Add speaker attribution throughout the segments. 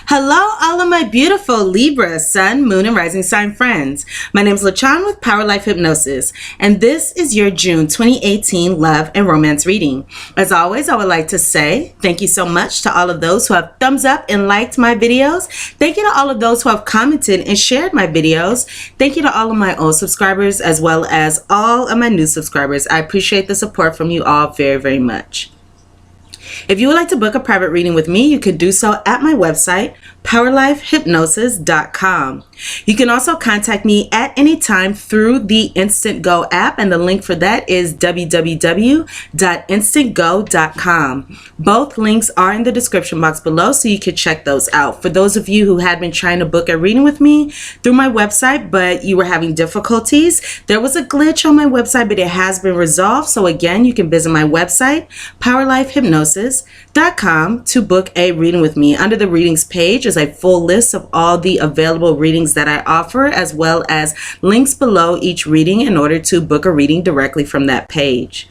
Speaker 1: Hello, all of my beautiful Libra, Sun, Moon, and Rising Sign friends. My name is LaChon with Power Life Hypnosis, and this is your June 2018 Love and Romance reading. As always, I would like to say thank you so much to all of those who have thumbs up and liked my videos. Thank you to all of those who have commented and shared my videos. Thank you to all of my old subscribers as well as all of my new subscribers. I appreciate the support from you all very, very much. If you would like to book a private reading with me, you can do so at my website, POWERLIFEHYPNOSIS.com. You can also contact me at any time through the Instant Go app, and the link for that is www.instantgo.com. Both links are in the description box below, so you can check those out. For those of you who had been trying to book a reading with me through my website, but you were having difficulties, there was a glitch on my website, but it has been resolved. So again, you can visit my website, POWERLIFEHYPNOSIS.com, to book a reading with me. Under the readings page is a full list of all the available readings that I offer, as well as links below each reading in order to book a reading directly from that page.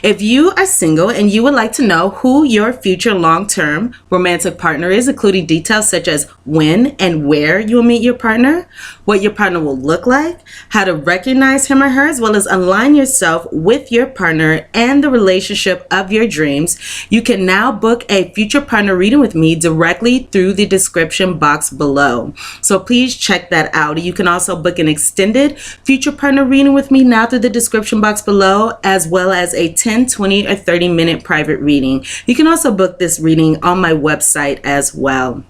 Speaker 1: If you are single and you would like to know who your future long-term romantic partner is, including details such as when and where you will meet your partner, what your partner will look like, how to recognize him or her, as well as align yourself with your partner and the relationship of your dreams, you can now book a future partner reading with me directly through the description box below. So please check that out. You can also book an extended future partner reading with me now through the description box below, as well as a 10, 20, or 30-minute private reading. You can also book this reading on my website as well.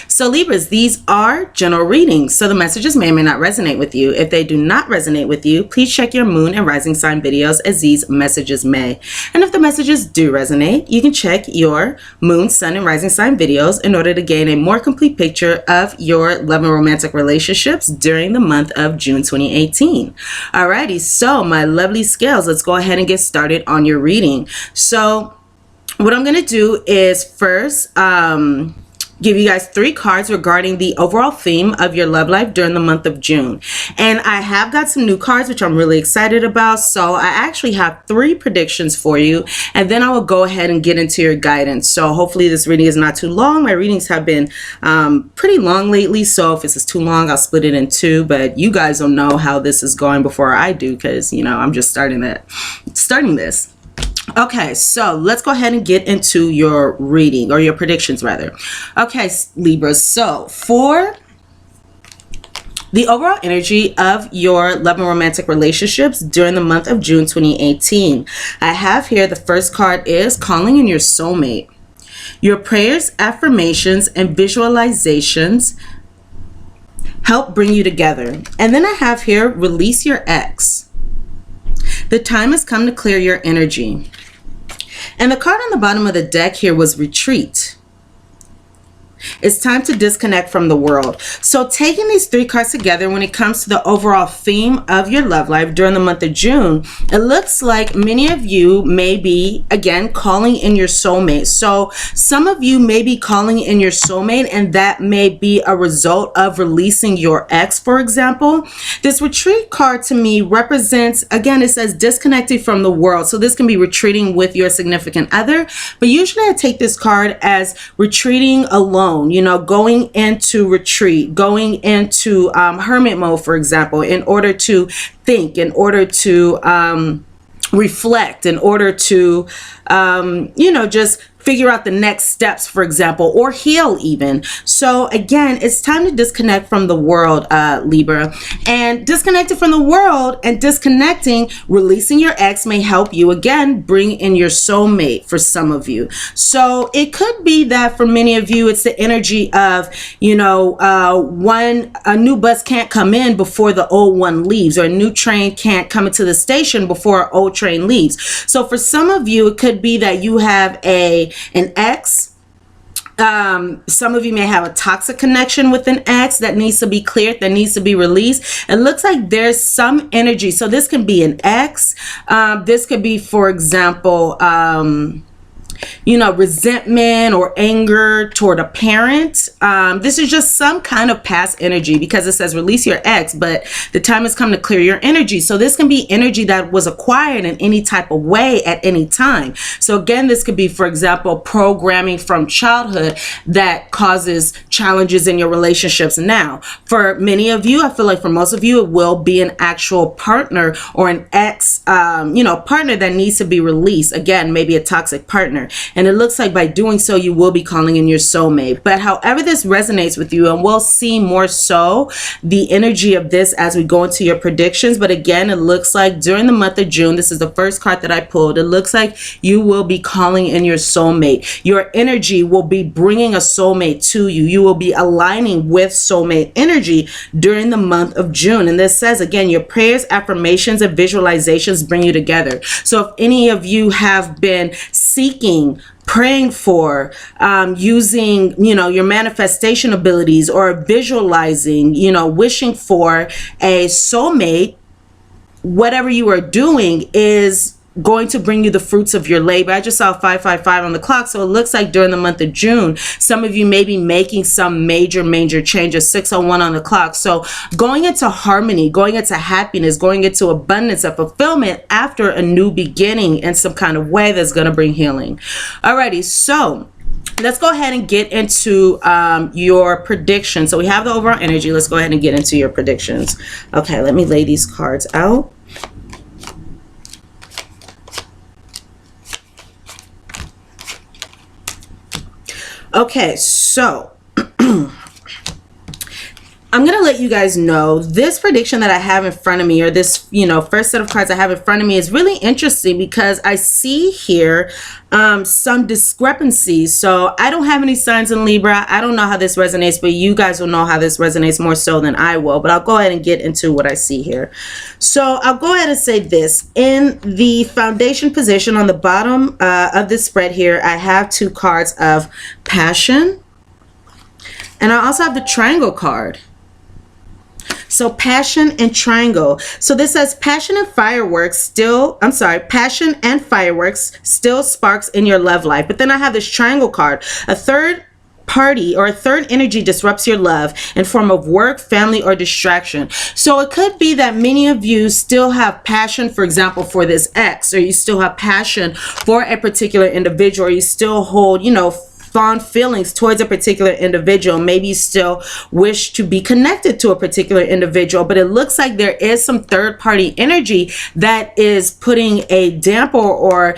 Speaker 1: So Libras, these are general readings, so the messages may or may not resonate with you. If they do not resonate with you, please check your moon and rising sign videos, as these messages may. And if the messages do resonate, you can check your moon, sun, and rising sign videos in order to gain a more complete picture of your love and romantic relationships during the month of June 2018. Alrighty, so my lovely scales, let's go ahead and get started on your reading. So what I'm going to do is first give you guys 3 cards regarding the overall theme of your love life during the month of June. And I have got some new cards, which I'm really excited about. So I actually have 3 predictions for you, and then I will go ahead and get into your guidance. So hopefully this reading is not too long. My readings have been pretty long lately, so if this is too long, I'll split it in 2. But you guys will know how this is going before I do, because, you know, I'm just starting this. Okay, so let's go ahead and get into your reading, or your predictions rather. Okay, Libra, so for the overall energy of your love and romantic relationships during the month of June 2018, I have here the first card is calling in your soulmate. Your prayers, affirmations, and visualizations help bring you together. And then I have here release your ex. The time has come to clear your energy. And the card on the bottom of the deck here was retreat. It's time to disconnect from the world. So taking these 3 cards together, when it comes to the overall theme of your love life during the month of June, it looks like many of you may be, again, calling in your soulmate. So some of you may be calling in your soulmate, and that may be a result of releasing your ex, for example. This retreat card to me represents, again, it says disconnected from the world. So this can be retreating with your significant other, but usually I take this card as retreating alone. You know, going into retreat, going into hermit mode, for example, in order to think, in order to reflect, in order to, you know, just figure out the next steps, for example, or heal even. So again, it's time to disconnect from the world, Libra. And disconnected from the world and disconnecting, releasing your ex may help you, again, bring in your soulmate for some of you. So it could be that for many of you, it's the energy of, you know, a new bus can't come in before the old one leaves, or a new train can't come into the station before an old train leaves. So for some of you, it could be that you have an ex. Some of you may have a toxic connection with an ex that needs to be cleared, that needs to be released. It looks like there's some energy. So this can be an ex. This could be, for example, resentment or anger toward a parent. This is just some kind of past energy, because it says release your ex, but the time has come to clear your energy. So this can be energy that was acquired in any type of way at any time. So again, this could be, for example, programming from childhood that causes challenges in your relationships now. For many of you, I feel like for most of you, it will be an actual partner or an ex, partner that needs to be released. Again, maybe a toxic partner. And it looks like by doing so, you will be calling in your soulmate. But however this resonates with you, and we'll see more so the energy of this as we go into your predictions. But again, it looks like during the month of June, this is the first card that I pulled. It looks like you will be calling in your soulmate. Your energy will be bringing a soulmate to you. You will be aligning with soulmate energy during the month of June. And this says, again, your prayers, affirmations, and visualizations bring you together. So if any of you have been seeking, praying for, using, your manifestation abilities, or visualizing, wishing for a soulmate, whatever you are doing is going to bring you the fruits of your labor. I just saw 555 on the clock, so it looks like during the month of June, some of you may be making some major changes. 601 on the clock. So going into harmony, going into happiness, going into abundance and fulfillment after a new beginning in some kind of way that's going to bring healing. Alrighty, so let's go ahead and get into your predictions. So we have the overall energy. Let's go ahead and get into your predictions. Okay, let me lay these cards out. Okay, so I'm going to let you guys know this prediction that I have in front of me, or this, first set of cards I have in front of me, is really interesting because I see here some discrepancies. So I don't have any signs in Libra. I don't know how this resonates, but you guys will know how this resonates more so than I will. But I'll go ahead and get into what I see here. So I'll go ahead and say this. In the foundation position on the bottom of this spread here, I have two cards of passion. And I also have the triangle card. So passion and triangle. So this says passion and fireworks still sparks in your love life. But then I have this triangle card. A third party or a third energy disrupts your love in form of work, family, or distraction. So it could be that many of you still have passion, for example, for this ex, or you still have passion for a particular individual, or you still hold, fond feelings towards a particular individual. Maybe you still wish to be connected to a particular individual, but it looks like there is some third-party energy that is putting a damper or,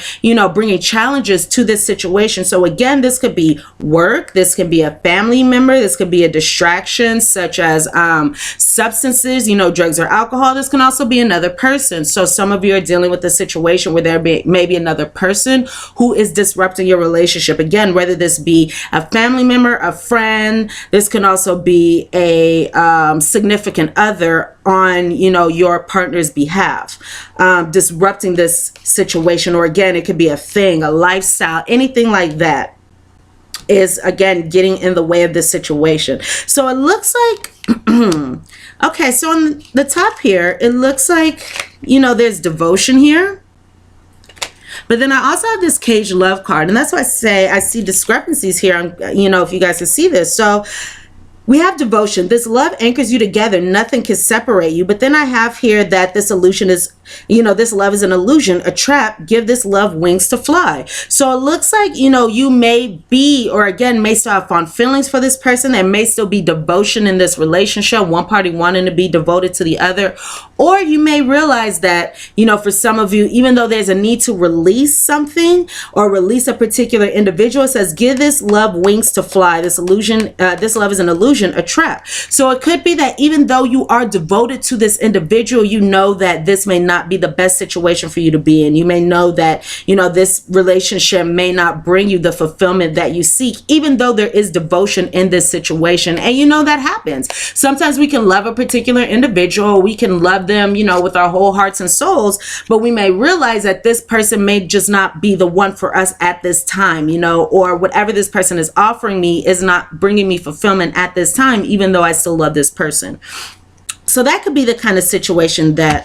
Speaker 1: bringing challenges to this situation. So again, this could be work, this can be a family member, this could be a distraction such as substances, drugs or alcohol. This can also be another person. So some of you are dealing with a situation where there may be another person who is disrupting your relationship. Again, whether this be a family member, a friend, this can also be a significant other on your partner's behalf, disrupting this situation. Or again, it could be a thing, a lifestyle, anything like that is again getting in the way of this situation. So it looks like okay, so on the top here, it looks like there's devotion here. But then I also have this cage love card, and that's why I say I see discrepancies here. If you guys can see this. So we have devotion. This love anchors you together. Nothing can separate you. But then I have here that this illusion is, this love is an illusion, a trap. Give this love wings to fly. So it looks like, you may be, or again, may still have fond feelings for this person. There may still be devotion in this relationship, one party wanting to be devoted to the other. Or you may realize that, for some of you, even though there's a need to release something or release a particular individual, it says, give this love wings to fly. This illusion, this love is an illusion, a trap. So it could be that even though you are devoted to this individual, you know that this may not be the best situation for you to be in. You may know that, this relationship may not bring you the fulfillment that you seek, even though there is devotion in this situation. And that happens. Sometimes we can love a particular individual. We can love them, with our whole hearts and souls, but we may realize that this person may just not be the one for us at this time, or whatever this person is offering me is not bringing me fulfillment at this time, even though I still love this person. So that could be the kind of situation that,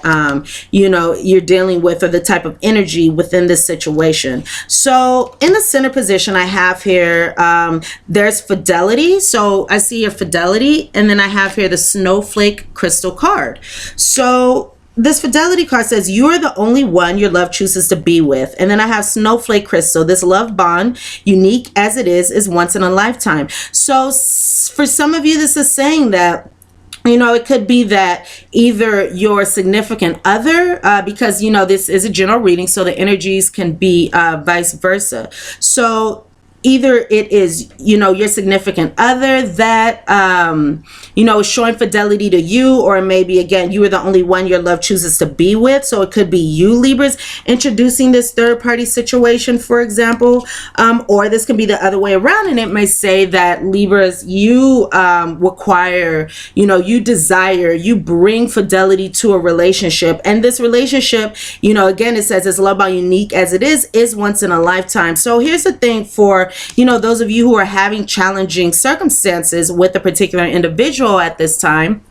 Speaker 1: you know, you're dealing with, or the type of energy within this situation. So in the center position, I have here, there's fidelity. So I see your fidelity, and then I have here the snowflake crystal card. So this fidelity card says you are the only one your love chooses to be with. And then I have snowflake crystal. This love bond, unique as it is once in a lifetime. So for some of you, this is saying that, you know, it could be that either your significant other, because, you know, this is a general reading, so the energies can be vice versa. So either it is, you know, your significant other that, you know, is showing fidelity to you, or maybe, again, you are the only one your love chooses to be with. So it could be you, Libras, introducing this third party situation, for example, or this can be the other way around, and it may say that, Libras, you require, you know, you desire, you bring fidelity to a relationship, and this relationship, you know, again, it says it's love bond, unique as it is once in a lifetime. So here's the thing for, you know, those of you who are having challenging circumstances with a particular individual at this time,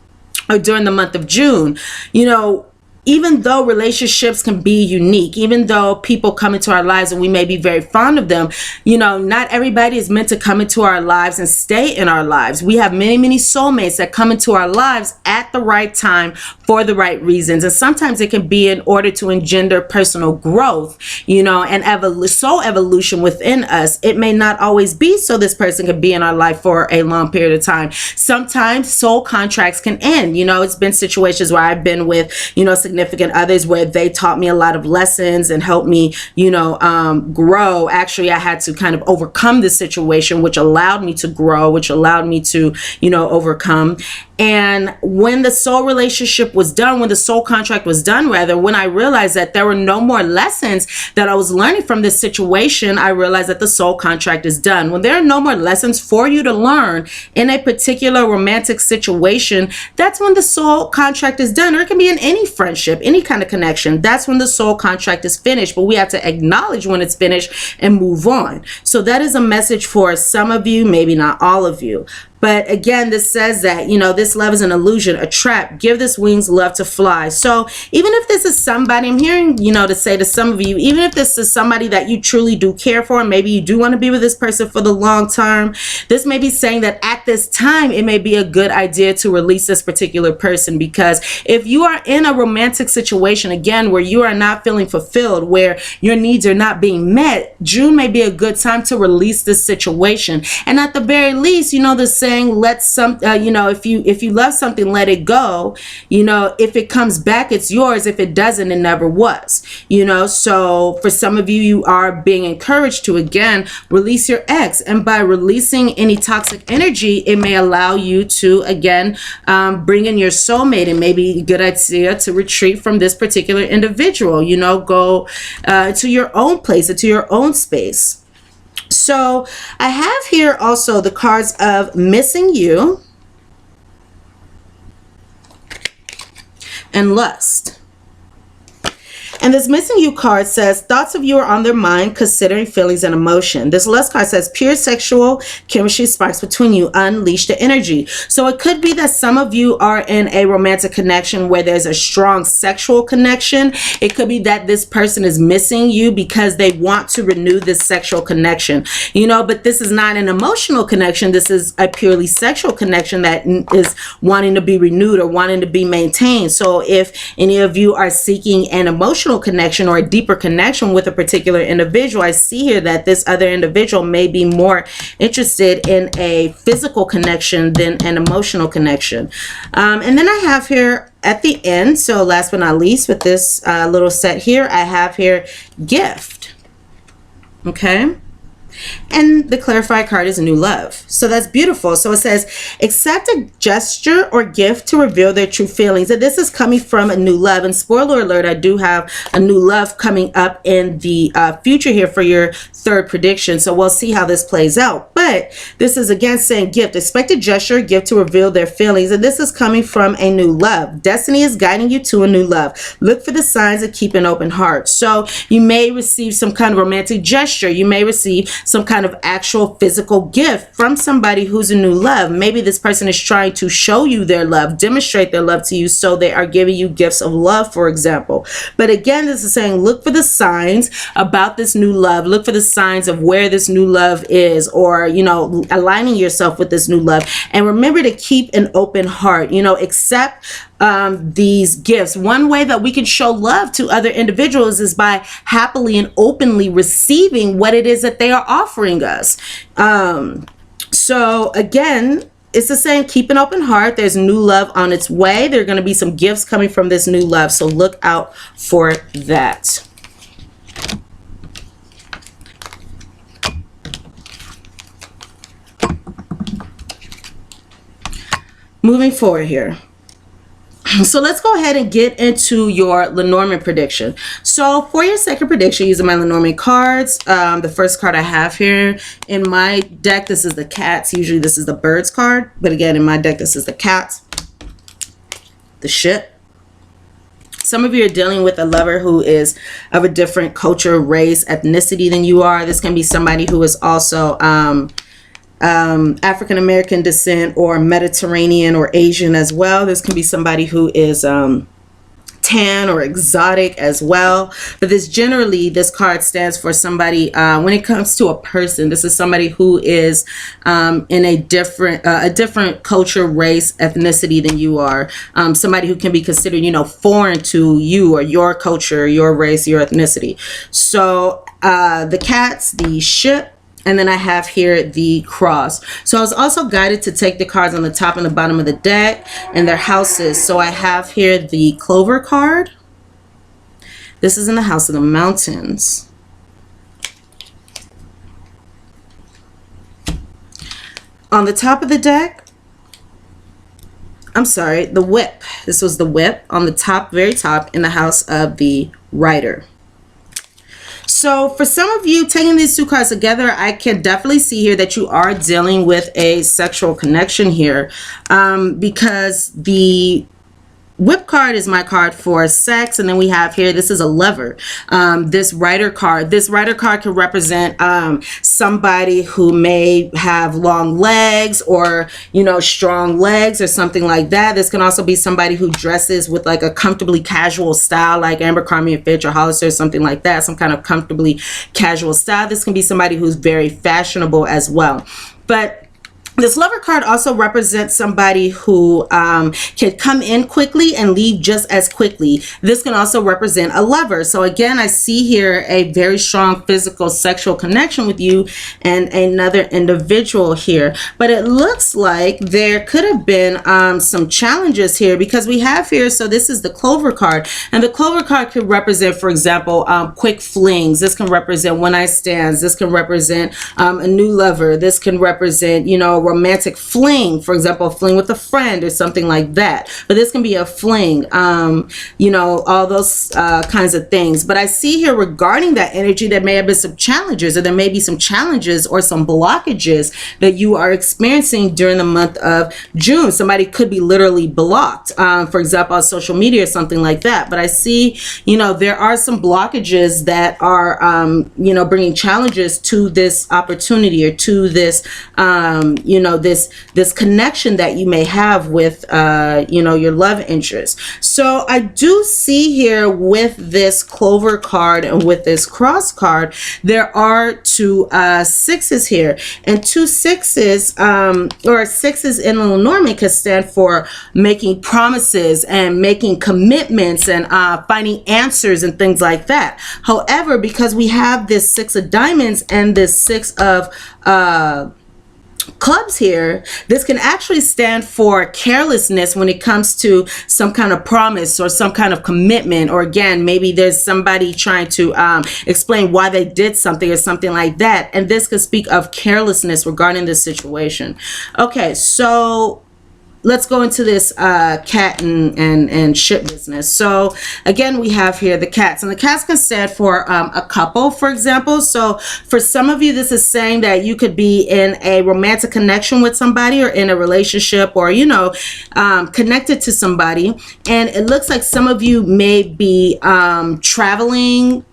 Speaker 1: or during the month of June, you know, even though relationships can be unique, even though people come into our lives and we may be very fond of them, you know, not everybody is meant to come into our lives and stay in our lives. We have many, many soulmates that come into our lives at the right time for the right reasons. And sometimes it can be in order to engender personal growth, you know, and soul evolution within us. It may not always be so this person can be in our life for a long period of time. Sometimes soul contracts can end. You know, it's been situations where I've been with, you know, significant others where they taught me a lot of lessons and helped me, you know, grow. Actually, I had to kind of overcome this situation, which allowed me to grow, which allowed me to, you know, overcome. And when the soul relationship was done, when the soul contract was done, rather, when I realized that there were no more lessons that I was learning from this situation, I realized that the soul contract is done. When there are no more lessons for you to learn in a particular romantic situation, that's when the soul contract is done. Or it can be in any friendship, any kind of connection. That's when the soul contract is finished. But we have to acknowledge when it's finished and move on. So that is a message for some of you, maybe not all of you. But again, this says that, you know, this love is an illusion, a trap. Give this wings, love to fly. So even if this is somebody, I'm hearing, you know, to say to some of you, even if this is somebody that you truly do care for, and maybe you do want to be with this person for the long term, this may be saying that at this time, it may be a good idea to release this particular person. Because if you are in a romantic situation, again, where you are not feeling fulfilled, where your needs are not being met, June may be a good time to release this situation. And at the very least, you know, the saying, let some, you know, if you love something, let it go. You know, if it comes back, it's yours. If it doesn't, it never was. You know, so for some of you, you are being encouraged to, again, release your ex. And by releasing any toxic energy, it may allow you to, again, bring in your soulmate. And maybe a good idea to retreat from this particular individual. You know, go to your own place, into your own space. So I have here also the cards of missing you and lust. And this missing you card says thoughts of you are on their mind, considering feelings and emotion. This lust card says pure sexual chemistry sparks between you, unleash the energy. So it could be that some of you are in a romantic connection where there's a strong sexual connection. It could be that this person is missing you because they want to renew this sexual connection, you know, but this is not an emotional connection. This is a purely sexual connection that is wanting to be renewed or wanting to be maintained. So if any of you are seeking an emotional connection or a deeper connection with a particular individual, I see here that this other individual may be more interested in a physical connection than an emotional connection. And then I have here at the end, so last but not least, with this little set here, I have here gift. Okay. And the clarified card is new love. So that's beautiful. So it says, accept a gesture or gift to reveal their true feelings. And this is coming from a new love. And spoiler alert, I do have a new love coming up in the future here for your third prediction. So we'll see how this plays out. But this is again saying gift, expect a gesture or gift to reveal their feelings. And this is coming from a new love. Destiny is guiding you to a new love. Look for the signs and keep an open heart. So you may receive some kind of romantic gesture. You may receive some kind of actual physical gift from somebody who's a new love. Maybe this person is trying to show you their love, demonstrate their love to you, so they are giving you gifts of love, for example. But again, this is saying look for the signs about this new love. Look for the signs of where this new love is, or, you know, aligning yourself with this new love. And remember to keep an open heart, you know, accept these gifts. One way that we can show love to other individuals is by happily and openly receiving what it is that they are offering us. So again, it's the same. Keep an open heart. There's new love on its way. There are going to be some gifts coming from this new love. So look out for that. Moving forward here. So let's go ahead and get into your Lenormand prediction. So for your second prediction, using my Lenormand cards, the first card I have here in my deck, this is the cats. Usually this is the birds card, but again, in my deck, this is the cats, the ship. Some of you are dealing with a lover who is of a different culture, race, ethnicity than you are. This can be somebody who is also African American descent, or Mediterranean or Asian as well. This can be somebody who is tan or exotic as well. But this generally, this card stands for somebody, when it comes to a person, this is somebody who is in a different culture, race, ethnicity than you are. Somebody who can be considered, you know, foreign to you or your culture, your race, your ethnicity. So the cats, the ship, and then I have here the cross. So I was also guided to take the cards on the top and the bottom of the deck and their houses. So I have here the clover card. This is in the house of the mountains. On the top of the deck, I'm sorry, the whip. This was the whip on the top, very top, in the house of the rider. So for some of you, taking these two cards together, I can definitely see here that you are dealing with a sexual connection here, because the whip card is my card for sex, and then we have here, this is a lover. This rider card can represent somebody who may have long legs, or, you know, strong legs or something like that. This can also be somebody who dresses with like a comfortably casual style, like Abercrombie and Fitch or Hollister or something like that, some kind of comfortably casual style. This can be somebody who's very fashionable as well. But this lover card also represents somebody who can come in quickly and leave just as quickly. This can also represent a lover. So again, I see here a very strong physical sexual connection with you and another individual here. But it looks like there could have been some challenges here, because we have here, so this is the clover card. And the clover card could represent, for example, quick flings. This can represent one night stands. This can represent a new lover. This can represent, you know, romantic fling, for example, a fling with a friend or something like that. But this can be a fling, you know, all those kinds of things. But I see here regarding that energy, there may have been some challenges, or there may be some challenges or some blockages that you are experiencing during the month of June. Somebody could be literally blocked, for example, on social media or something like that. But I see, you know, there are some blockages that are, you know, bringing challenges to this opportunity, or to this, you know, this connection that you may have with, you know, your love interest. So I do see here with this clover card and with this cross card, there are two sixes here, and two sixes, or sixes in Lenormand can stand for making promises and making commitments and finding answers and things like that. However, because we have this six of diamonds and this six of clubs here, this can actually stand for carelessness when it comes to some kind of promise or some kind of commitment, or again, maybe there's somebody trying to explain why they did something or something like that, and this could speak of carelessness regarding this situation. Okay, so let's go into this cat and ship business. So again, we have here the cats, and the cats can stand for a couple, for example. So for some of you, this is saying that you could be in a romantic connection with somebody, or in a relationship, or, you know, connected to somebody. And it looks like some of you may be traveling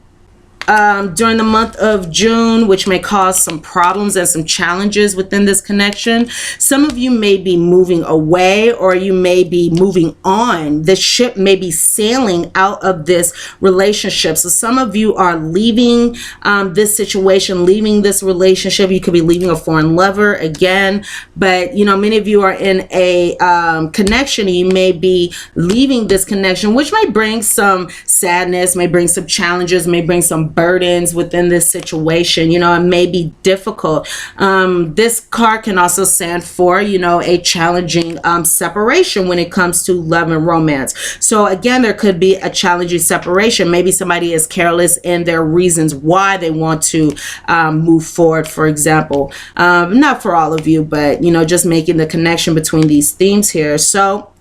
Speaker 1: during the month of June, which may cause some problems and some challenges within this connection. Some of you may be moving away, or you may be moving on. The ship may be sailing out of this relationship. So some of you are leaving this situation, leaving this relationship. You could be leaving a foreign lover again, but you know, many of you are in a connection, and you may be leaving this connection, which may bring some sadness, may bring some challenges, may bring some burdens within this situation. You know, it may be difficult. This card can also stand for, you know, a challenging separation when it comes to love and romance. So again, there could be a challenging separation. Maybe somebody is careless in their reasons why they want to move forward, for example. Not for all of you, but you know, just making the connection between these themes here. So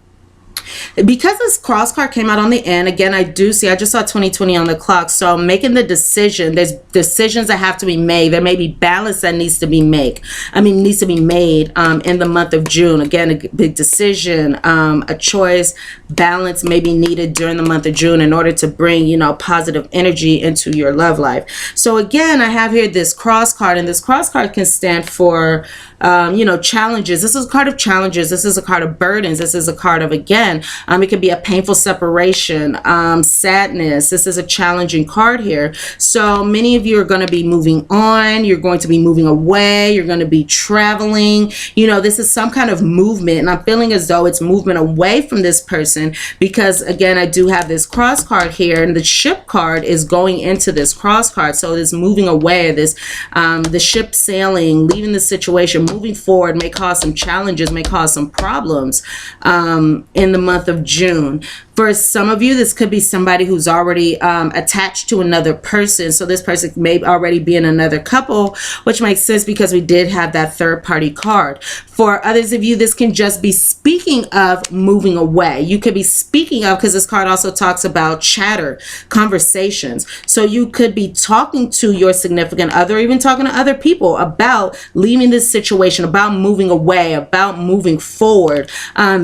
Speaker 1: because this cross card came out on the end, again, I just saw 2020 on the clock. So making the decision, there's decisions that have to be made. There may be balance that needs to be made in the month of June. Again, a big decision, a choice, balance may be needed during the month of June in order to bring, you know, positive energy into your love life. So again, I have here this cross card, and this cross card can stand for you know, challenges. This is a card of challenges. This is a card of burdens. This is a card of, again, it could be a painful separation, sadness. This is a challenging card here. So many of you are going to be moving on. You're going to be moving away. You're going to be traveling. You know, this is some kind of movement, and I'm feeling as though it's movement away from this person, because again, I do have this cross card here, and the ship card is going into this cross card. So this moving away, this the ship sailing, leaving the situation, moving forward may cause some challenges, may cause some problems in the month of June. For some of you, this could be somebody who's already attached to another person. So this person may already be in another couple, which makes sense because we did have that third party card. For others of you, this can just be speaking of moving away. You could be speaking of, because this card also talks about chatter, conversations. So you could be talking to your significant other, even talking to other people about leaving this situation, about moving away, about moving forward,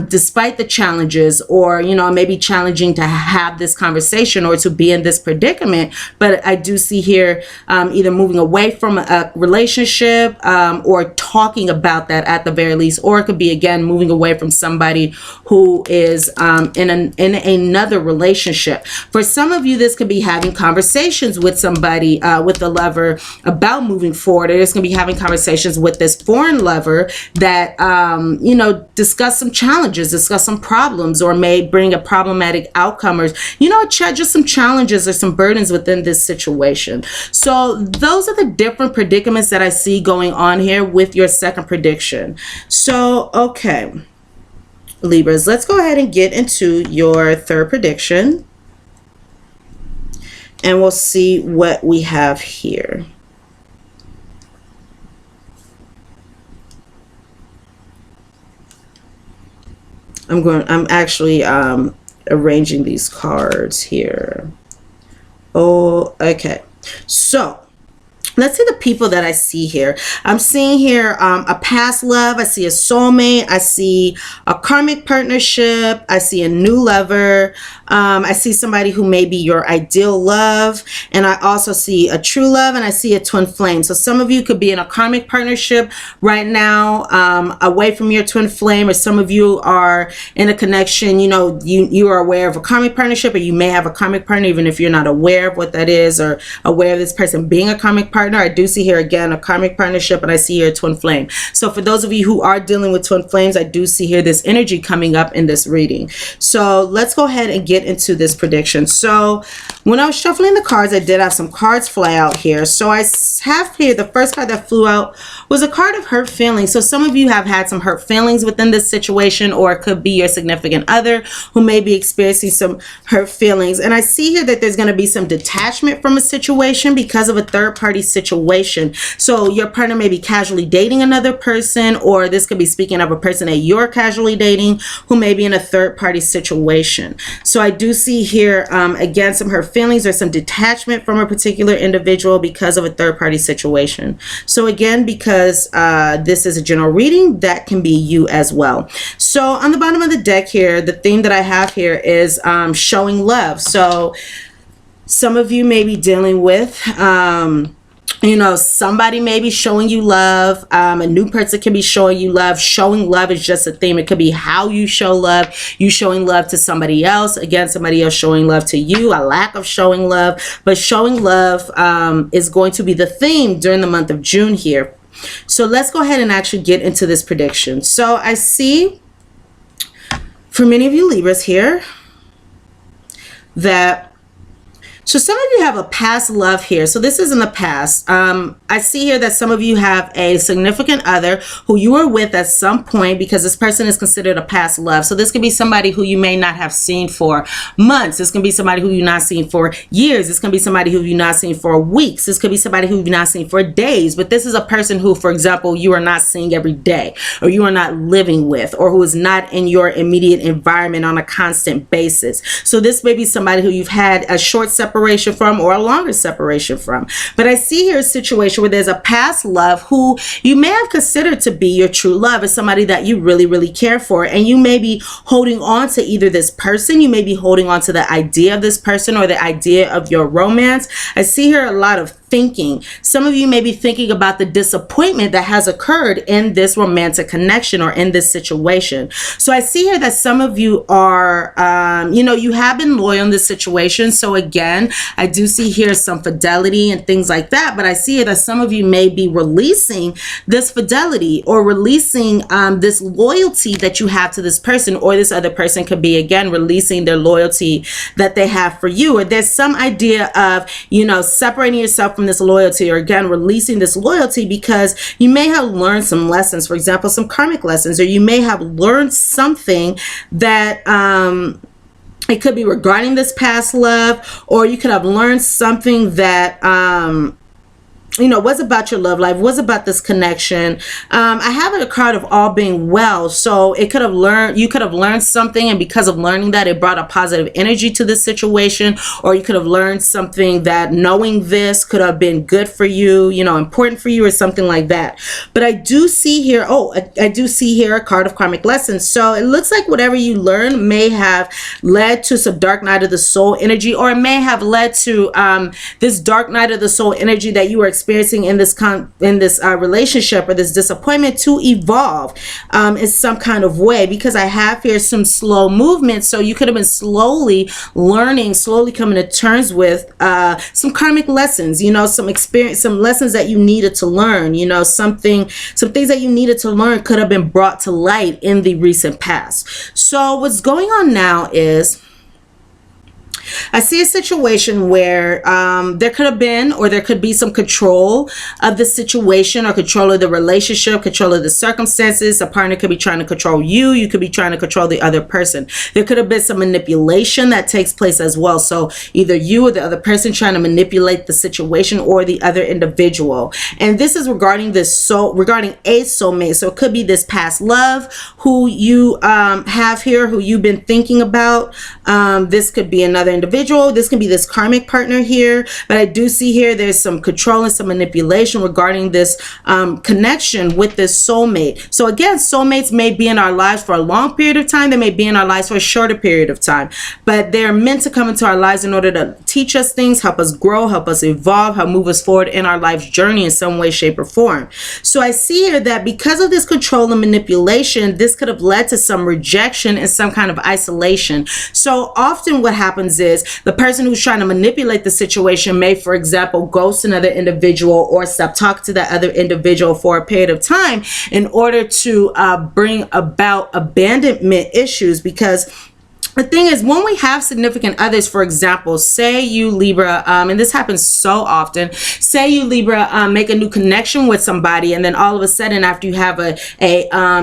Speaker 1: despite the challenges, or, you know, maybe challenging to have this conversation or to be in this predicament. But I do see here either moving away from a relationship or talking about that at the very least, or it could be, again, moving away from somebody who is in another relationship. For some of you, this could be having conversations with somebody, with a lover, about moving forward. Or this can be having conversations with this foreign lover that, you know, discuss some challenges, discuss some problems, or may bring a problematic outcome, or, you know, just some challenges or some burdens within this situation. So those are the different predicaments that I see going on here with your second prediction. So, okay, Libras, let's go ahead and get into your third prediction, and we'll see what we have here. I'm actually arranging these cards here. Oh, okay. So let's see the people that I see here. I'm seeing here a past love. I see a soulmate. I see a karmic partnership. I see a new lover. I see somebody who may be your ideal love. And I also see a true love, and I see a twin flame. So some of you could be in a karmic partnership right now, away from your twin flame, or some of you are in a connection, you know, you are aware of a karmic partnership, or you may have a karmic partner, even if you're not aware of what that is, or aware of this person being a karmic partner. I do see here, again, a karmic partnership, and I see here a twin flame. So for those of you who are dealing with twin flames, I do see here this energy coming up in this reading. So let's go ahead and get into this prediction. So when I was shuffling the cards, I did have some cards fly out here. So I have here, the first card that flew out was a card of hurt feelings. So some of you have had some hurt feelings within this situation, or it could be your significant other who may be experiencing some hurt feelings. And I see here that there's going to be some detachment from a situation because of a third party situation. So your partner may be casually dating another person, or this could be speaking of a person that you're casually dating who may be in a third party situation. So I do see here, again, some hurt feelings or some detachment from a particular individual because of a third party situation. So again, because this is a general reading, that can be you as well. So on the bottom of the deck here, the theme that I have here is showing love. So Some of you may be dealing with, you know, somebody may be showing you love. A new person can be showing you love. Showing love is just a theme. It could be how you show love. You showing love to somebody else. Again, somebody else showing love to you. A lack of showing love. But showing love is going to be the theme during the month of June here. So let's go ahead and actually get into this prediction. So I see for many of you Libras here that, so some of you have a past love here. So this is in the past. I see here that some of you have a significant other who you were with at some point, because this person is considered a past love. So this could be somebody who you may not have seen for months. This can be somebody who you've not seen for years. This can be somebody who you've not seen for weeks. This could be somebody who you've not seen for days. But this is a person who, for example, you are not seeing every day, or you are not living with, or who is not in your immediate environment on a constant basis. So this may be somebody who you've had a short separation from or a longer separation from. But I see here a situation where there's a past love who you may have considered to be your true love, is somebody that you really, really care for. And you may be holding on to either this person, you may be holding on to the idea of this person or the idea of your romance. I see here a lot of thinking. Some of you may be thinking about the disappointment that has occurred in this romantic connection or in this situation. So I see here that some of you are, you know, you have been loyal in this situation. So again, I do see here some fidelity and things like that, but I see here that some of you may be releasing this fidelity or releasing this loyalty that you have to this person, or this other person could be, again, releasing their loyalty that they have for you. Or there's some idea of, you know, separating yourself from this loyalty, or again, releasing this loyalty because you may have learned some lessons, for example, some karmic lessons, or you may have learned something that, it could be regarding this past love, or you could have learned something that, you know, was about your love life, was about this connection. I have a card of all being well. So it could have learned, you could have learned something, and because of learning that, it brought a positive energy to this situation. Or you could have learned something that knowing this could have been good for you, you know, important for you, or something like that. But I do see here, I do see here a card of karmic lessons. So it looks like whatever you learned may have led to some dark night of the soul energy, or it may have led to this dark night of the soul energy that you were experiencing in this relationship, or this disappointment, to evolve in some kind of way, because I have here some slow movement. So you could have been slowly learning, slowly coming to terms with some karmic lessons, you know, some experience, some lessons that you needed to learn, you know, some things that you needed to learn could have been brought to light in the recent past. So what's going on now is, I see a situation where there could have been, or there could be, some control of the situation, or control of the relationship, control of the circumstances. A partner could be trying to control you. You could be trying to control the other person. There could have been some manipulation that takes place as well. So either you or the other person trying to manipulate the situation, or the other individual. And this is regarding this, regarding a soulmate. So it could be this past love who you have here, who you've been thinking about. This could be another individual. This can be this karmic partner here, but I do see here there's some control and some manipulation regarding this connection with this soulmate. So again, soulmates may be in our lives for a long period of time. They may be in our lives for a shorter period of time, but they're meant to come into our lives in order to teach us things, help us grow, help us evolve, help move us forward in our life's journey in some way, shape, or form. So I see here that because of this control and manipulation, this could have led to some rejection and some kind of isolation. So often what happens is the person who's trying to manipulate the situation may, for example, ghost another individual, or stop talking to that other individual for a period of time in order to bring about abandonment issues. Because the thing is, when we have significant others, for example, say you Libra, and this happens so often, say you Libra make a new connection with somebody, and then all of a sudden, after you have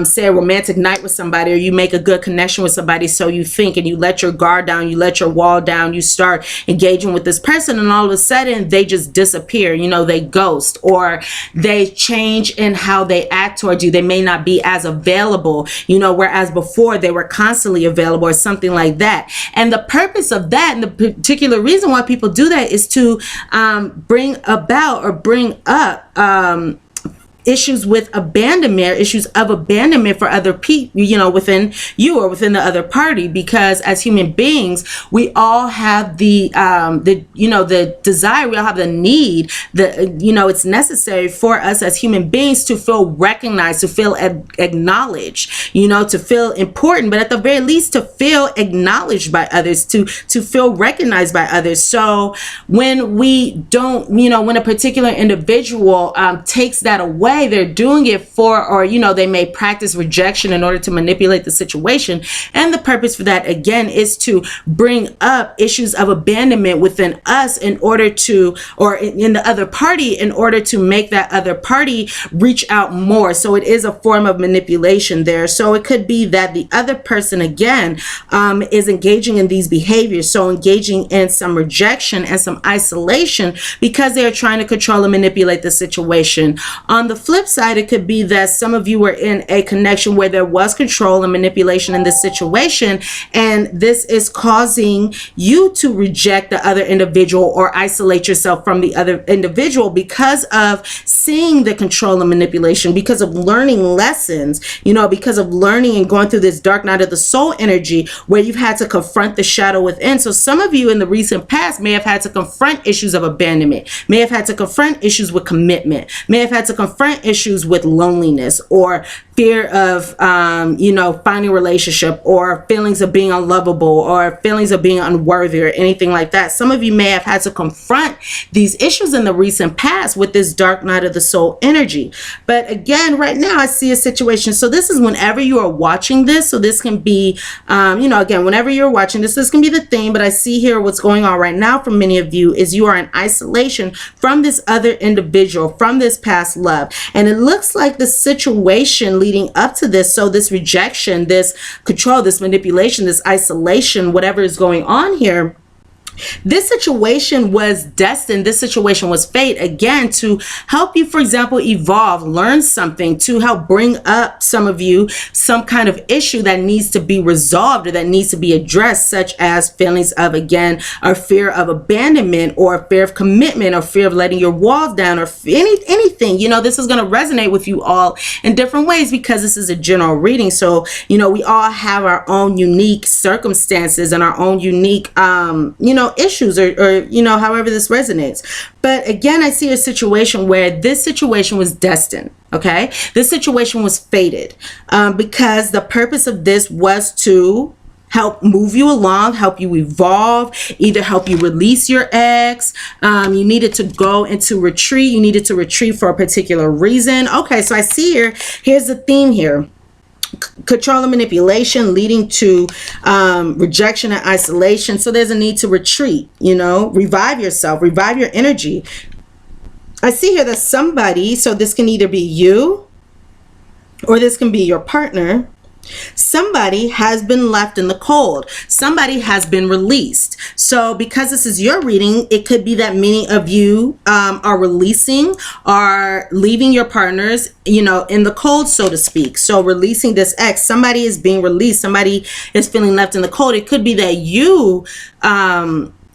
Speaker 1: say a romantic night with somebody, or you make a good connection with somebody, so you think, and you let your guard down, you let your wall down, you start engaging with this person, and all of a sudden they just disappear, you know, they ghost, or they change in how they act towards you. They may not be as available, you know, whereas before they were constantly available, or something like that. And the purpose of that, and the particular reason why people do that, is to bring about, or bring up issues with abandonment, issues of abandonment for other people, within you or within the other party, because as human beings, we all have the desire, we all have the need, it's necessary for us as human beings to feel recognized, to feel acknowledged, to feel important, but at the very least to feel acknowledged by others, to feel recognized by others. So when we don't, when a particular individual takes that away, they're doing it for, or they may practice rejection in order to manipulate the situation. And the purpose for that, again, is to bring up issues of abandonment within us in order to, or in the other party, in order to make that other party reach out more. So it is a form of manipulation there. So it could be that the other person, again, is engaging in these behaviors. So engaging in some rejection and some isolation because they're trying to control and manipulate the situation. On the flip side, it could be that some of you were in a connection where there was control and manipulation in this situation, and this is causing you to reject the other individual or isolate yourself from the other individual because of seeing the control and manipulation, because of learning lessons, because of learning and going through this dark night of the soul energy where you've had to confront the shadow within. So some of you in the recent past may have had to confront issues of abandonment, may have had to confront issues with commitment, may have had to confront issues with loneliness or fear of, finding a relationship, or feelings of being unlovable, or feelings of being unworthy, or anything like that. Some of you may have had to confront these issues in the recent past with this dark night of the soul energy. But again, right now I see a situation. So this is whenever you are watching this. So this can be, again, whenever you're watching this, this can be the theme. But I see here what's going on right now for many of you is you are in isolation from this other individual, from this past love. And it looks like the situation leading up to this, so this rejection, this control, this manipulation, this isolation, whatever is going on here, this situation was destined, this situation was fate, again, to help you, for example, evolve, learn something, to help bring up some of you some kind of issue that needs to be resolved or that needs to be addressed, such as feelings of, again, or fear of abandonment, or fear of commitment, or fear of letting your walls down, or anything. This is going to resonate with you all in different ways because this is a general reading. So, we all have our own unique circumstances and our own unique, issues or however this resonates. But again, I see a situation where this situation was destined. Okay, this situation was fated because the purpose of this was to help move you along, help you evolve, either help you release your ex. You needed to go into retreat. You needed to retreat for a particular reason. Okay, so I see here's the theme here. Control and manipulation leading to rejection and isolation. So there's a need to retreat, revive yourself, revive your energy. I see here that somebody, so this can either be you or this can be your partner. Somebody has been left in the cold. Somebody has been released. So because this is your reading, it could be that many of you are releasing, are leaving your partners, in the cold, so to speak. So releasing this ex, somebody is being released. Somebody is feeling left in the cold. It could be that you,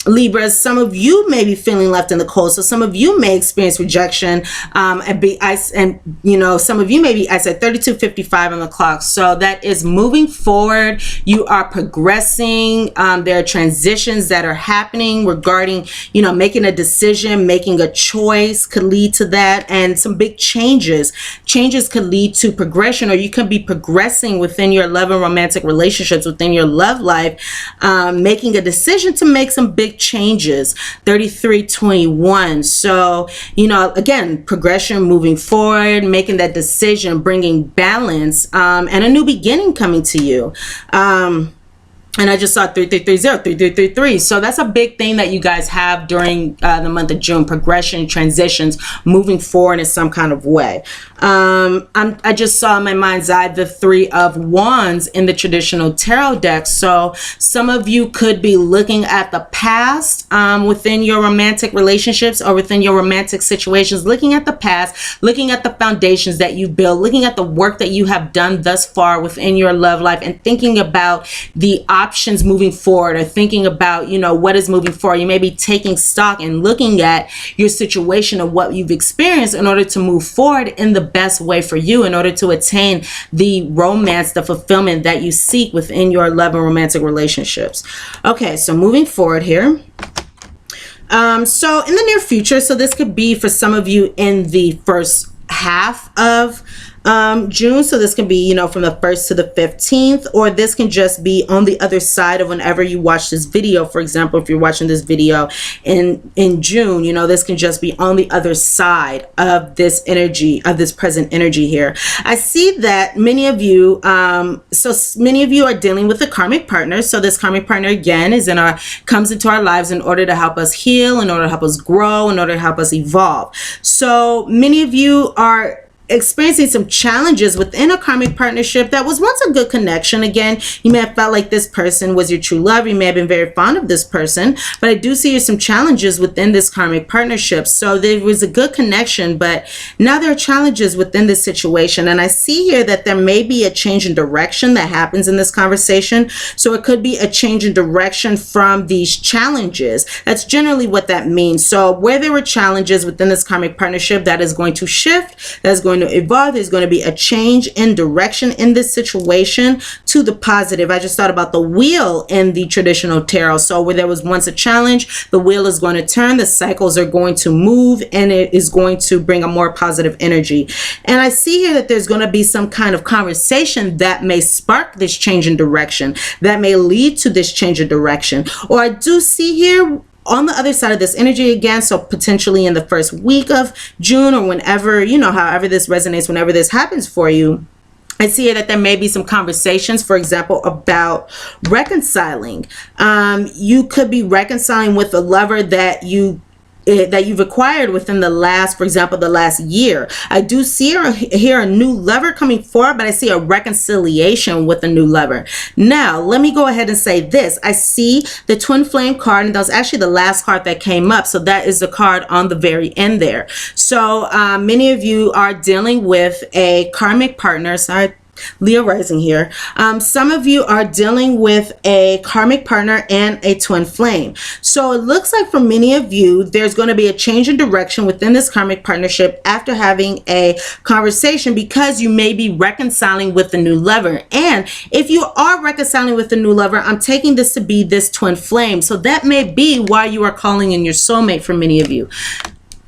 Speaker 1: Libras, some of you may be feeling left in the cold. So some of you may experience rejection, some of you may be, I said 32:55 on the clock. So that is moving forward. You are progressing. There are transitions that are happening regarding, making a decision, making a choice could lead to that, and some big changes. Changes could lead to progression, or you could be progressing within your love and romantic relationships, within your love life, making a decision to make some big changes. 33:21. So, again, progression, moving forward, making that decision, bringing balance, and a new beginning coming to you. And I just saw 3330, 3333. So that's a big thing that you guys have during the month of June. Progression, transitions, moving forward in some kind of way. I just saw in my mind's eye the Three of Wands in the traditional tarot deck. So some of you could be looking at the past within your romantic relationships or within your romantic situations, looking at the past, looking at the foundations that you built, looking at the work that you have done thus far within your love life, and thinking about the options moving forward, or thinking about, you know, what is moving forward. You may be taking stock and looking at your situation and what you've experienced in order to move forward in the best way for you, in order to attain the romance, the fulfillment that you seek within your love and romantic relationships. Okay, so moving forward here. So in the near future, so this could be for some of you in the first half of June. So this can be, you know, from the 1st to the 15th, or this can just be on the other side of whenever you watch this video. For example, if you're watching this video in June, you know, this can just be on the other side of this energy, of this present energy here. I see that many of you, so many of you are dealing with a karmic partner. So this karmic partner again is comes into our lives in order to help us heal, in order to help us grow, in order to help us evolve. So many of you are experiencing some challenges within a karmic partnership that was once a good connection. Again, you may have felt like this person was your true love. You may have been very fond of this person, but I do see some challenges within this karmic partnership. So there was a good connection, but now there are challenges within this situation. And I see here that there may be a change in direction that happens in this conversation. So it could be a change in direction from these challenges. That's generally what that means. So where there were challenges within this karmic partnership, that is going to shift, that is going to evolve. There's going to be a change in direction in this situation to the positive. I just thought about the wheel in the traditional tarot. So where there was once a challenge, the wheel is going to turn, the cycles are going to move, and it is going to bring a more positive energy. And I see here that there's going to be some kind of conversation that may spark this change in direction, that may lead to this change in direction. Or I do see here on the other side of this energy again, so potentially in the first week of June, or whenever, you know, however this resonates, whenever this happens for you, I see that there may be some conversations, for example, about reconciling. You could be reconciling with a lover that you've acquired within the last, for example, the last year. I do see here a new lover coming forward, but I see a reconciliation with a new lover. Now, let me go ahead and say this. I see the twin flame card, and that was actually the last card that came up. So that is the card on the very end there. So many of you are dealing with a karmic partner. Sorry, Leo rising here. Some of you are dealing with a karmic partner and a twin flame. So it looks like for many of you, there's going to be a change in direction within this karmic partnership after having a conversation, because you may be reconciling with the new lover. And if you are reconciling with the new lover, I'm taking this to be this twin flame. So that may be why you are calling in your soulmate for many of you.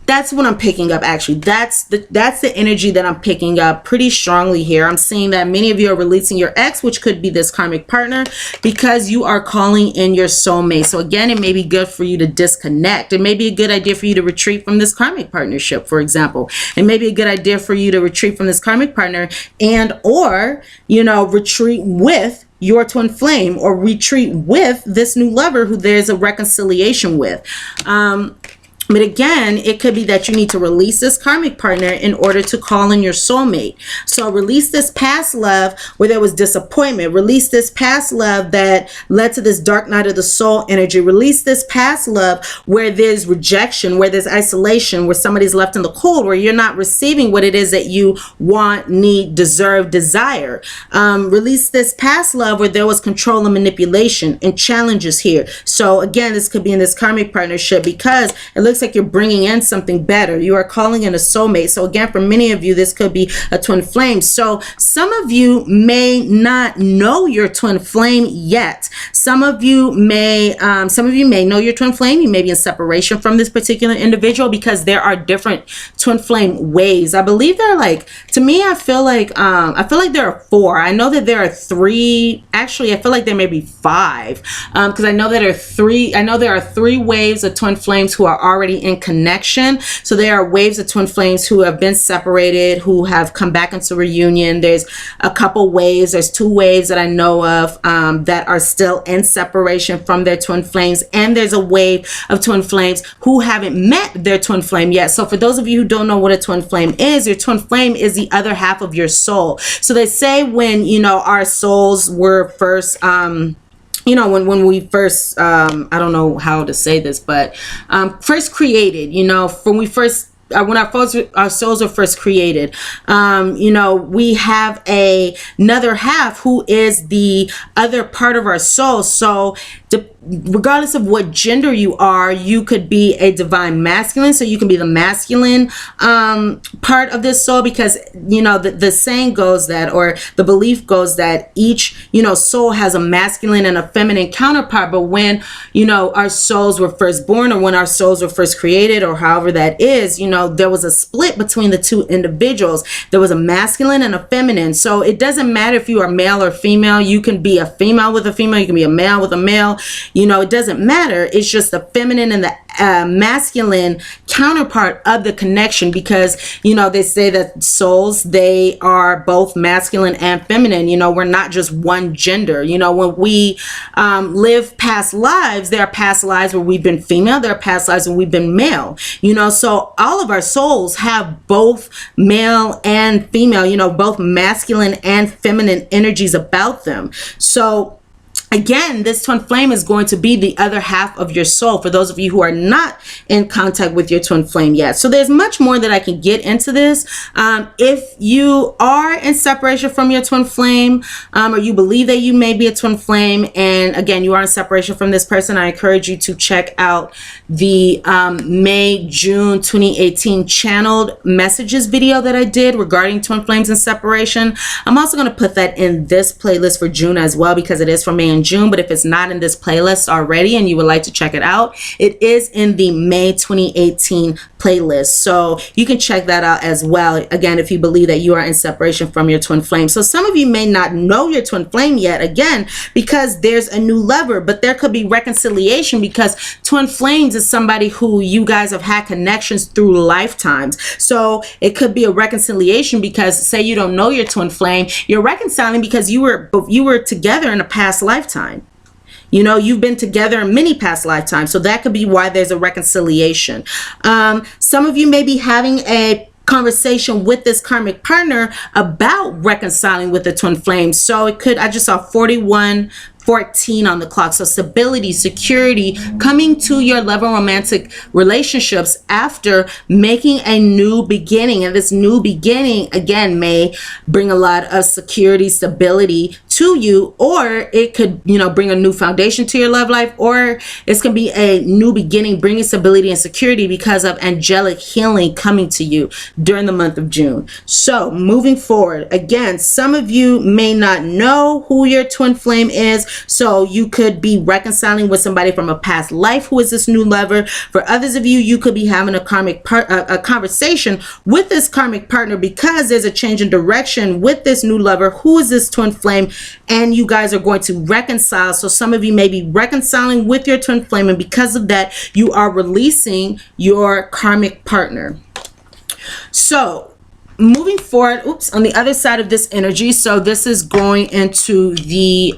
Speaker 1: That's what I'm picking up, actually. That's the energy that I'm picking up pretty strongly here. I'm seeing that many of you are releasing your ex, which could be this karmic partner, because you are calling in your soulmate. So again, it may be good for you to disconnect. It may be a good idea for you to retreat from this karmic partnership, for example. It may be a good idea for you to retreat from this karmic partner, and or, you know, retreat with your twin flame, or retreat with this new lover who there's a reconciliation with. But again, it could be that you need to release this karmic partner in order to call in your soulmate. So release this past love where there was disappointment. Release this past love that led to this dark night of the soul energy. Release this past love where there's rejection, where there's isolation, where somebody's left in the cold, where you're not receiving what it is that you want, need, deserve, desire. Release this past love where there was control and manipulation and challenges here. So again, this could be in this karmic partnership, because it looks like you're bringing in something better. You are calling in a soulmate. So again, for many of you, this could be a twin flame. So some of you may not know your twin flame yet. Some of you may know your twin flame. You may be in separation from this particular individual, because there are different twin flame ways. I believe there are, like, to me, I feel like there are 4. I know that there are 3. Actually, I feel like there may be 5, because I know that there are 3 waves of twin flames who are already in connection. So there are waves of twin flames who have been separated, who have come back into reunion. There's a couple waves. There's 2 waves that I know of that are still in separation from their twin flames. And there's a wave of twin flames who haven't met their twin flame yet. So for those of you who don't know what a twin flame is, your twin flame is the other half of your soul. So they say when, you know, our souls were first you know, when we first, I don't know how to say this, but first created, you know, when we first when our souls were first created. You know, we have another half who is the other part of our soul. So regardless of what gender you are, you could be a divine masculine. So you can be the masculine part of this soul, because, you know, the saying goes that, or the belief goes that each, you know, soul has a masculine and a feminine counterpart. But when, you know, our souls were first born, or when our souls were first created, or however that is, you know, there was a split between the two individuals. There was a masculine and a feminine. So it doesn't matter if you are male or female. You can be a female with a female. You can be a male with a male. You know, it doesn't matter. It's just the feminine and the masculine counterpart of the connection, because, you know, they say that souls, they are both masculine and feminine. You know, we're not just one gender. You know, when we live past lives, there are past lives where we've been female, there are past lives where we've been male. You know, so all of our souls have both male and female, you know, both masculine and feminine energies about them. So again, this twin flame is going to be the other half of your soul, for those of you who are not in contact with your twin flame yet. So there's much more that I can get into this. If you are in separation from your twin flame, or you believe that you may be a twin flame, and again, you are in separation from this person, I encourage you to check out the May-June 2018 channeled messages video that I did regarding twin flames and separation. I'm also going to put that in this playlist for June as well, because it is for May and June. But if it's not in this playlist already and you would like to check it out, it is in the May 2018 playlist. So you can check that out as well, again, if you believe that you are in separation from your twin flame. So some of you may not know your twin flame yet, again, because there's a new lover, but there could be reconciliation, because twin flames is somebody who you guys have had connections through lifetimes. So it could be a reconciliation, because say you don't know your twin flame, you're reconciling because you were together in a past lifetime. You know, you've been together in many past lifetimes. So that could be why there's a reconciliation. Some of you may be having a conversation with this karmic partner about reconciling with the twin flame. So it could, I just saw 41:14 on the clock. So stability, security, coming to your level of romantic relationships after making a new beginning. And this new beginning, again, may bring a lot of security, stability to you, or it could, you know, bring a new foundation to your love life, or it's going to be a new beginning, bringing stability and security because of angelic healing coming to you during the month of June. So moving forward, again, some of you may not know who your twin flame is. So you could be reconciling with somebody from a past life who is this new lover. For others of you, you could be having a conversation with this karmic partner, because there's a change in direction with this new lover who is this twin flame, and you guys are going to reconcile. So some of you may be reconciling with your twin flame, and because of that, you are releasing your karmic partner. So moving forward, on the other side of this energy, so this is going into the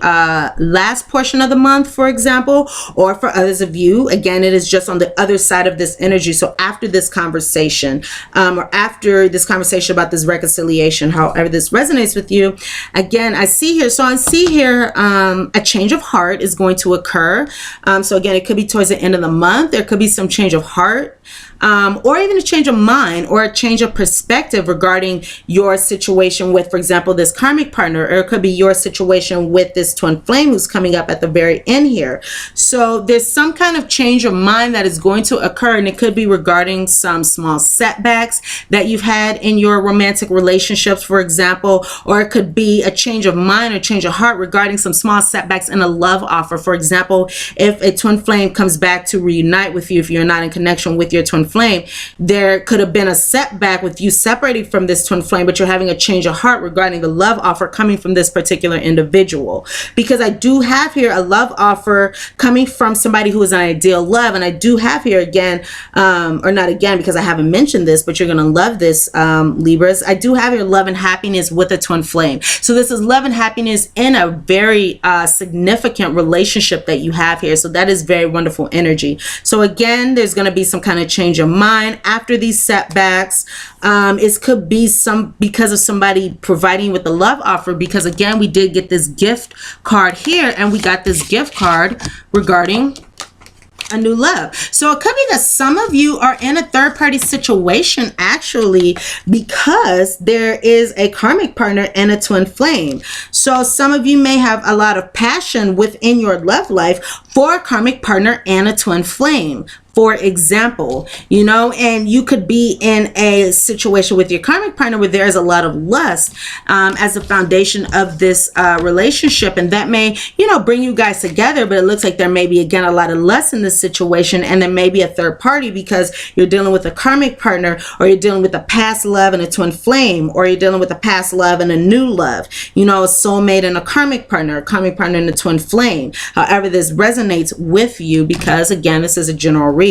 Speaker 1: last portion of the month, for example, or for others of you, again, it is just on the other side of this energy. So after this conversation, or after this conversation about this reconciliation, however this resonates with you, again, I see here, a change of heart is going to occur. So again, it could be towards the end of the month. There could be some change of heart, or even a change of mind, or a change of perspective regarding your situation with, for example, this karmic partner, or it could be your situation with this twin flame who's coming up at the very end here. So there's some kind of change of mind that is going to occur, and it could be regarding some small setbacks that you've had in your romantic relationships, for example, or it could be a change of mind or change of heart regarding some small setbacks in a love offer. For example, if a twin flame comes back to reunite with you, if you're not in connection with your twin flame, there could have been a setback with you separating from this twin flame, but you're having a change of heart regarding the love offer coming from this particular individual. Because I do have here a love offer coming from somebody who is an ideal love, and I do have here again, or not again because I haven't mentioned this, but you're going to love this, Libras. I do have here love and happiness with a twin flame. So this is love and happiness in a very significant relationship that you have here. So that is very wonderful energy. So again, there's going to be some kind of change of mind after these setbacks. It could be because of somebody providing with the love offer, because again, we did get this gift card here, and we got this gift card regarding a new love. So it could be that some of you are in a third-party situation actually, because there is a karmic partner and a twin flame. So some of you may have a lot of passion within your love life for a karmic partner and a twin flame, for example, you know, and you could be in a situation with your karmic partner where there is a lot of lust as the foundation of this relationship, and that may, you know, bring you guys together. But it looks like there may be, again, a lot of lust in this situation, and there may be a third party because you're dealing with a karmic partner, or you're dealing with a past love and a twin flame, or you're dealing with a past love and a new love, you know, a soulmate and a karmic partner and a twin flame. However, this resonates with you because, again, this is a general reading.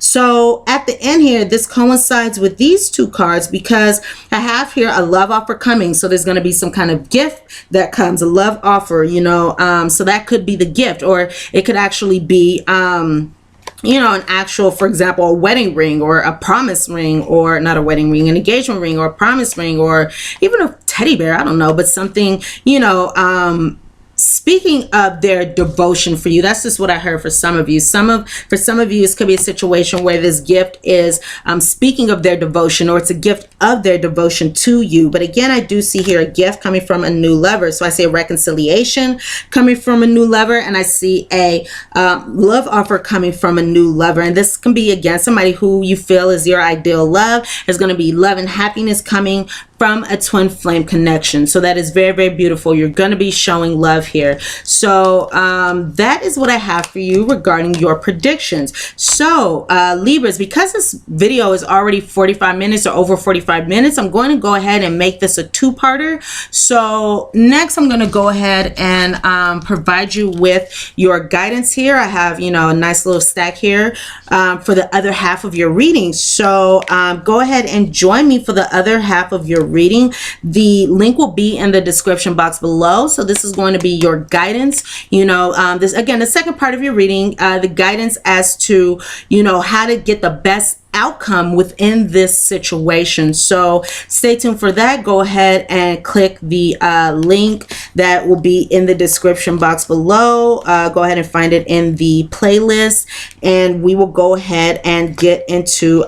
Speaker 1: So at the end here, this coincides with these two cards because I have here a love offer coming. So there's going to be some kind of gift that comes, a love offer, you know, so that could be the gift, or it could actually be, you know, an actual, for example, a wedding ring, or a promise ring, or not a wedding ring, an engagement ring, or a promise ring, or even a teddy bear. I don't know, but something, you know, speaking of their devotion for you. That's just what I heard for some of you. For some of you, this could be a situation where this gift is speaking of their devotion, or it's a gift of their devotion to you. But again, I do see here a gift coming from a new lover. So I see a reconciliation coming from a new lover, and I see a love offer coming from a new lover. And this can be, again, somebody who you feel is your ideal love. There's going to be love and happiness coming from a twin flame connection. So that is very, very beautiful. You're going to be showing love here. So that is what I have for you regarding your predictions. So Libras, because this video is already 45 minutes or over 45 minutes, I'm going to go ahead and make this a two-parter. So next I'm going to go ahead and provide you with your guidance here. I have, you know, a nice little stack here for the other half of your reading. So go ahead and join me for the other half of your reading. The link will be in the description box below. So this is going to be your guidance, you know, this, again, the second part of your reading, the guidance as to, you know, how to get the best outcome within this situation. So stay tuned for that. Go ahead and click the link that will be in the description box below. Go ahead and find it in the playlist, and we will go ahead and get into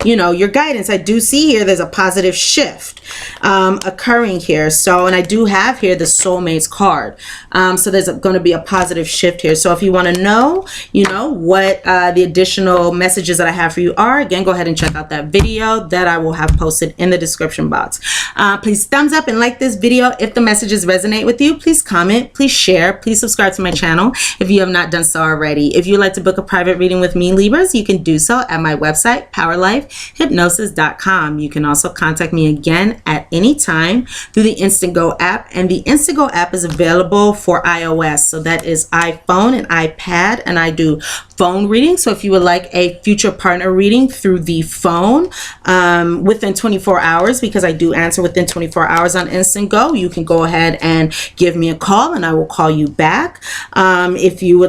Speaker 1: you know, your guidance. I do see here there's a positive shift occurring here. So, and I do have here the soulmates card. So there's going to be a positive shift here. So if you want to know, you know, what the additional messages that I have for you are, again, go ahead and check out that video that I will have posted in the description box. Please thumbs up and like this video if the messages resonate with you. Please comment, please share, please subscribe to my channel if you have not done so already. If you'd like to book a private reading with me, Libras, you can do so at my website, POWERLIFEHYPNOSIS.com. You can also contact me again at any time through the Instant Go app, and the Instant Go app is available for iOS. So that is iPhone and iPad, and I do phone reading. So if you would like a future partner reading through the phone within 24 hours, because I do answer within 24 hours on Instant Go, you can go ahead and give me a call and I will call you back. If you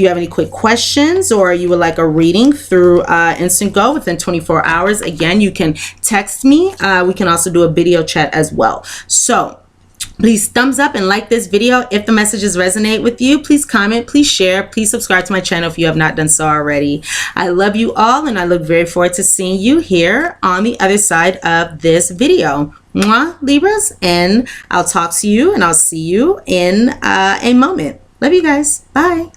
Speaker 1: have any quick questions, or you would like a reading through Instant Go within 24 hours, again, you can text me. We can also do a video chat as well. So please thumbs up and like this video if the messages resonate with you. Please comment, please share, please subscribe to my channel if you have not done so already. I love you all, and I look very forward to seeing you here on the other side of this video. Mwah, Libras, and I'll talk to you and I'll see you in a moment. Love you guys. Bye.